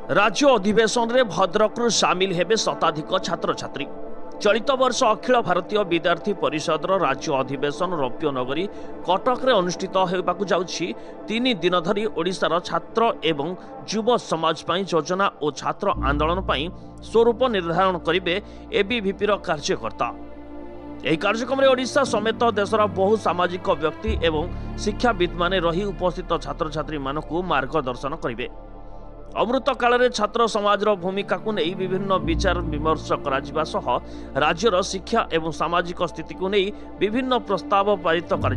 राज्य अधिवेशन रे भद्रकरू सामिल हेबे शताधिक छात्र छात्री। चलित वर्ष अखिल भारतीय विद्यार्थी परिषदर राज्य अधिवेशन रौप्य नगरी कटक रे अनुष्ठित होबाकु जाउछि। 3 दिन धरी ओडिशार छात्र एवं युव समाज पई योजना और छात्र आंदोलन पई स्वरूप निर्धारण करिवे एबीवीपी कार्यकर्ता। यह कार्यक्रम में ओडिशा समेत देशर बहु सामाजिक व्यक्ति एवं शिक्षाविद माने रही उपस्थित छात्र छात्री मानकु मार्गदर्शन करिवे। अमृत काल छात्र समाजर भूमिका को नहीं विभिन्न विचार विमर्श करा सह राज्यर शिक्षा एवं सामाजिक स्थिति को नहीं विभिन्न प्रस्ताव पारित कर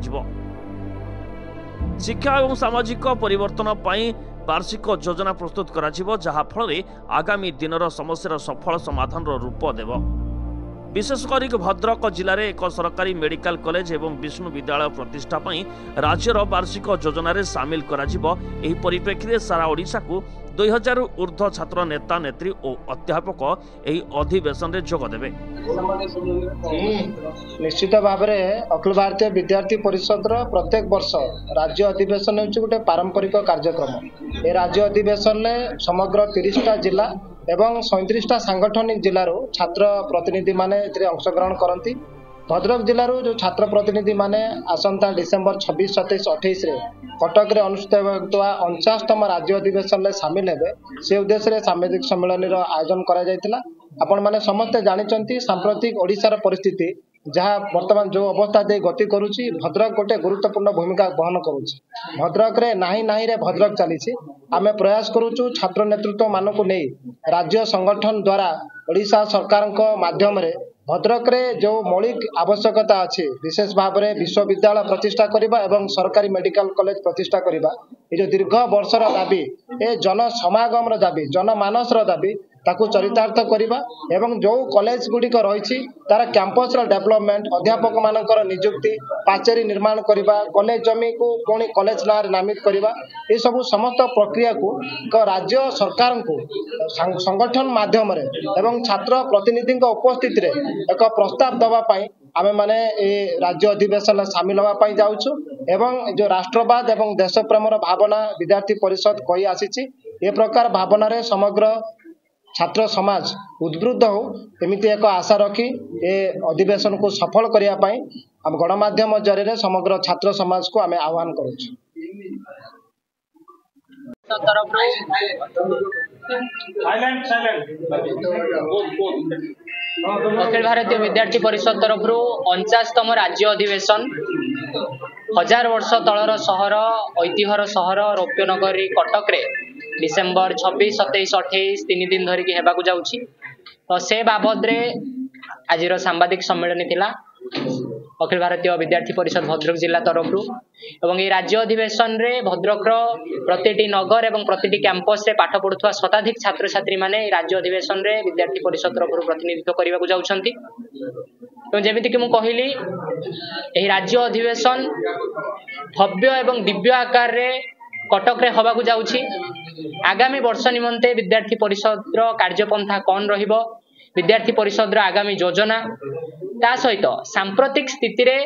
शिक्षा एवं सामाजिक परिवर्तन पाई वार्षिक योजना प्रस्तुत करा जहा फल आगामी दिनर समस्यार सफल समाधान रूप देव। विशेषकर भद्रक जिले में एक सरकारी मेडिकल कॉलेज एवं विष्णु विद्यालय प्रतिष्ठा पई राज्यर वार्षिक योजना रे सामिल करा एही परिप्रेक्षी सारा ओडिशा को 2000 ऊर्ध्व छात्र नेता नेत्री और अध्यापक एही अधिवेशन रे जोग देबे। निश्चित भाव में अखिल भारतीय विद्यार्थी परिषद प्रत्येक वर्ष राज्य अधिवेशन होछि गोटे पारंपरिक कार्यक्रम। ए राज्य अधिवेशन में समग्र 30टा जिला एवं 37टा सांगठनिक जिलारो छात्र प्रतिनिधि माने अंशग्रहण करती। भद्रक जिलारो जो छात्र प्रतिनिधि माने आसंता डिसेम्बर 26, 27, 28 रे कटक रे अनुष्ठित होता 49तम राज्य अधिवेशन में सामिल हेबे से उद्देश्य रे सामाजिक सम्मेलन आयोजन करा जायतिला। आपण माने समस्त जानिचंती सांप्रतिक ओडिशार परिस्थिति जहाँ वर्तमान जो अवस्था दे गति करुची भद्रक गोटे गुरुत्वपूर्ण भूमिका बहन करुची। भद्रक रे नाही नाही रे भद्रक चलीची। आमे प्रयास करुचु छात्र नेतृत्व मानकु नै राज्य संगठन द्वारा ओडिशा सरकार माध्यम रे भद्रक रे जो मौलिक आवश्यकता अच्छी विशेष भाव में विश्वविद्यालय प्रतिष्ठा करबा एवं सरकारी मेडिकल कॉलेज प्रतिष्ठा करबा ये जो दीर्घ वर्षर दाबी ए जन समागम दाबी जनमानस दाबी ताकू चरितार्थ करबा एवं जो कॉलेज गुड़िक रही तार कैंपस डेवलपमेंट अध्यापक मानकर नियुक्ति पाचेरी निर्माण करबा कॉलेज जमी को पुणी कॉलेज ना नामित करबा ये सब समस्त प्रक्रिया को राज्य सरकार को संगठन माध्यम रे एवं छात्र प्रतिनिधि उपस्थिति रे एक प्रस्ताव दवा पाई आमे माने ए राज्य अधिवेशन सामिल होगा पाई जाउछु एवं जो राष्ट्रवाद एवं देश प्रेमर भावना विद्यार्थी परिषद कही आसीची ए प्रकार भावना रे समग्र छात्र समाज उद्बुद्ध हो एमिति एक आशा रखी ए अधिवेशन को सफल करिया पाई हम गणमाध्यम जरिए समग्र छात्र समाज को आमे आह्वान करूछु। अखिल भारतीय विद्यार्थी परिषद तरफ 49तम राज्य अधिवेशन 1000 वर्ष तलर सहर ऐतिह्यर सहर रौप्य नगरी कटक रे डिसेम्बर 26, 27, 28 3 दिन धरिकी हेबाकु जाउछि। तो से बाबद रे आजिर सांबादिक सम्मेलन थिला अखिल भारतीय विद्यार्थी परिषद भद्रक जिला तरफ एवं ये राज्य अधिवेशन रे भद्रक प्रतिटी नगर एवं प्रतिटी कैंपस रे पाठ पढ़ुवा शताधिक छात्र छात्री माने राज्य अधिवेशन रे विद्यार्थी परिषद तरफ प्रतिनिधित्व करने जाउछंती। तो जेमिति कि मु कहली एही राज्य अधिवेशन भव्य एवं दिव्य आकार रे कटक रे हवाकू जाउछि। आगामी वर्ष निमंते विद्यार्थी परिषद कार्यपंथा कौन रहिबो विद्यार्थी परिषद आगामी योजना ता सहित सांप्रतिक स्थिति रे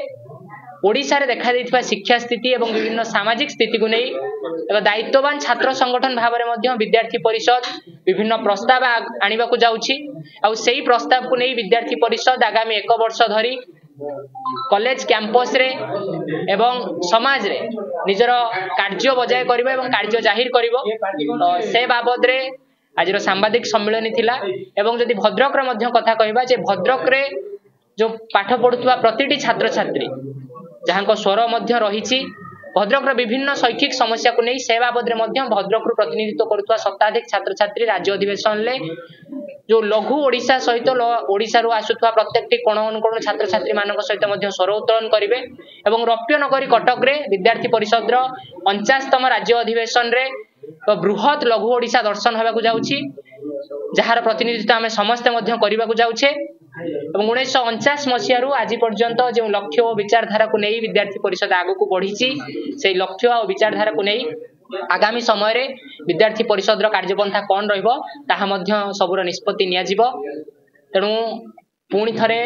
ओडिशा रे देखा दैथिबा शिक्षा स्थिति एवं विभिन्न सामाजिक स्थिति को नहीं एक दायित्ववान छात्र संगठन भाव में मध्य विद्यार्थी परिषद विभिन्न प्रस्ताव आनिबा को जाउछि। आ सेही प्रस्ताव को नहीं विद्यार्थी परिषद आगामी 1 वर्ष धरी कॉलेज कैंपस रे एवं समाज रे निजर कार्य बजाय करिबो एवं कार्य जाहिर करिबो। तो से बाबद रे आज सांबादिक सम्मेलन थिला एवं जदि भद्रक रे मध्य कथा कहबा जे भद्रक रे जो पाठ पढ़ुवा प्रतिटी छात्र छात्री जहाँ स्वर मध्य रही भद्रक विभिन्न शैक्षिक समस्या को नहीं से बाबद में भद्रक प्रतिनिधित्व करुवा शताधिक छात्र छात्री राज्य अधिवेशन ले जो लघु ओडिशा सहित ओडिशा रु आसुवा प्रत्येक कोण अनुकोण छात्र छात्री मान सहित स्वर उत्तोलन करेंगे एवं रौप्य नगरी कटक रे विद्यार्थी परिषद 49तम राज्य अधिवेशन रे तो बृहत लघु ओडिशा दर्शन होगा जाउछि जार प्रतिनिधित्व आम समस्ते करने को जाऊे। 1949 मसीह आज पर्यंत जो लक्ष्य और विचारधारा को नहीं विद्यार्थी परिषद आगू को बढ़ी से लक्ष्य और विचारधारा को नहीं आगामी समय रे विद्यार्थी परिषद कार्यपंथा कौन रहा सबूर निष्पत्ति नियाजिबो। तेणु पुणी थरे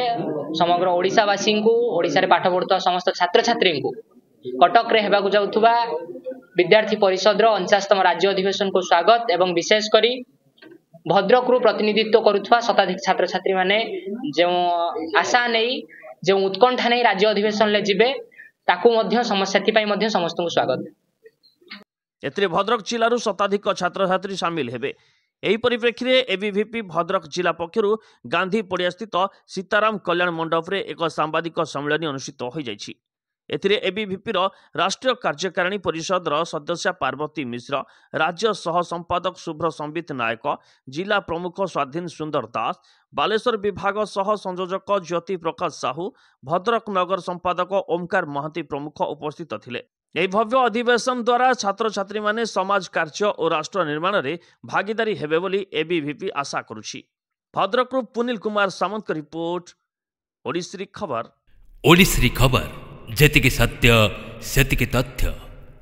समग्र ओडिशावासी को ओडिशा रे पाठ पढ़ुवा समस्त छात्र छात्री को कटक रे हेबाकु जाउथुबा विद्यार्थी परिषद 49तम राज्य अधिवेशन को स्वागत एवं विशेष करी भद्रकरू प्रतिनिधित्व करुवा शताधिक छात्र छात्री माने जो आशा नहीं जो उत्कंठा नहीं राज्य अधिवेशन ले जिबे ताकू मध्य समस्या समस्त को स्वागत। एथिरे भद्रक जिल्लारू शताधिक छात्र छात्री सामिल हेबे। एही परिप्रेक्षी रे एबीवीपी भद्रक जिला पक्षरु गांधी पड़िया स्थित सीताराम कल्याण मंडप रे एक सांबादिक सम्मेलन अनुष्ठित हो जाइछि। एथिरे एबीवीपी रो राष्ट्रीय कार्यकारिणी परिषद रो सदस्य पार्वती मिश्र, राज्य सह संपादक शुभ्र संबित नायक, जिला प्रमुख स्वाधीन सुंदर दास, बालेश्वर विभाग सह संयोजक ज्योति प्रकाश साहू, भद्रक नगर संपादक ओमकार महांती प्रमुख उपस्थित थिले। यह भव्य अधिवेशन द्वारा छात्र छात्री माने समाज कार्य और राष्ट्र निर्माण रे भागीदारी हेबे बोली एबीवीपी आशा करुछि। भद्रकरू पुनील कुमार सामंत का रिपोर्ट, ओडिश्री खबर। ओडिश्री खबर जेतिके सत्य सेतिके तथ्य।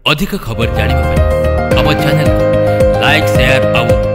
अधिक खबर जानिबा पई हम चैनल को लाइक शेयर और